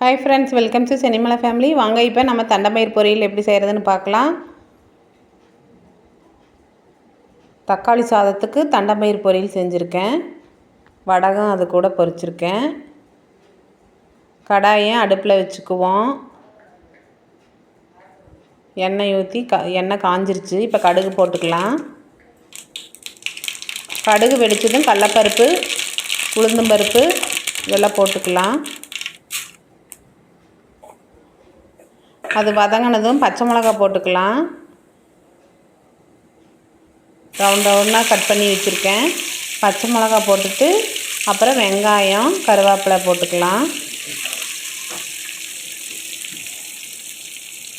Hi friends, welcome to Chenimala family. வாங்க இப்போ நம்ம தண்டைப்பயிர் பொரியல் எப்படி செய்கிறதுன்னு பார்க்கலாம். தக்காளி சாதத்துக்கு தண்டைப்பயிர் பொரியல் செஞ்சுருக்கேன். வடகம் அது கூட பொரிச்சிருக்கேன். கடாயை அடுப்பில் வச்சுக்குவோம். எண்ணெய் ஊற்றி எண்ணெய் காஞ்சிருச்சு. இப்போ கடுகு போட்டுக்கலாம். கடுகு வெடிச்சதும் கடலைப்பருப்பு, உளுந்தம்பருப்பு இதெல்லாம் போட்டுக்கலாம். அது வதங்கினதும் பச்சை மிளகா போட்டுக்கலாம். ரவுண்டாக கட் பண்ணி வச்சுருக்கேன். பச்சை மிளகா போட்டுட்டு அப்புறம் வெங்காயம், கருவேப்பிலை போட்டுக்கலாம்.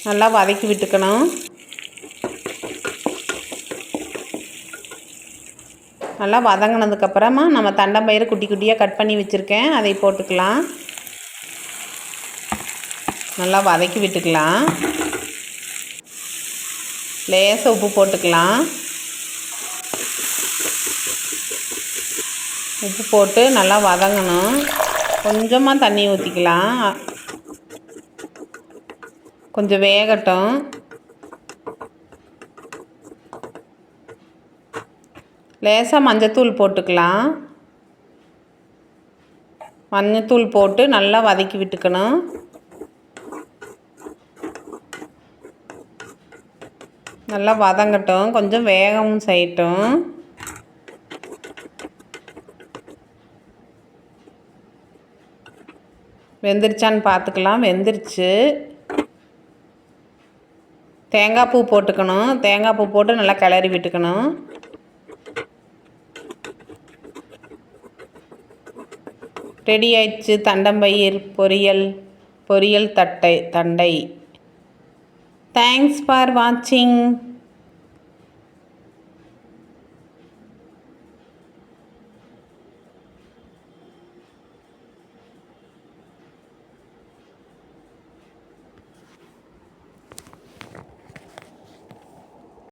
நல்லா வதக்கி விட்டுக்கணும். நல்லா வதங்கினதுக்கப்புறமா நம்ம தண்டைப்பயிறு குட்டி குட்டியாக கட் பண்ணி வச்சுருக்கேன், அதை போட்டுக்கலாம். நல்லா வதக்கி விட்டுக்கலாம். லேசாக உப்பு போட்டுக்கலாம். உப்பு போட்டு நல்லா வதங்கணும். கொஞ்சமாக தண்ணி ஊற்றிக்கலாம். கொஞ்சம் வேகட்டும். லேசாக மஞ்சத்தூள் போட்டுக்கலாம். மஞ்சத்தூள் போட்டு நல்லா வதக்கி விட்டுக்கணும். நல்லா வதங்கட்டும். கொஞ்சம் வேகவும் செய்யட்டும். வெந்துருச்சான்னு பார்த்துக்கலாம். வெந்துருச்சு. தேங்காய் பூ போட்டுக்கணும். தேங்காய் பூ போட்டு நல்லா கிளறி விட்டுக்கணும். ரெடி ஆயிடுச்சு தண்டைப்பயிர் பொரியல் தண்டை. தேங்க்ஸ் ஃபார் வாட்சிங்.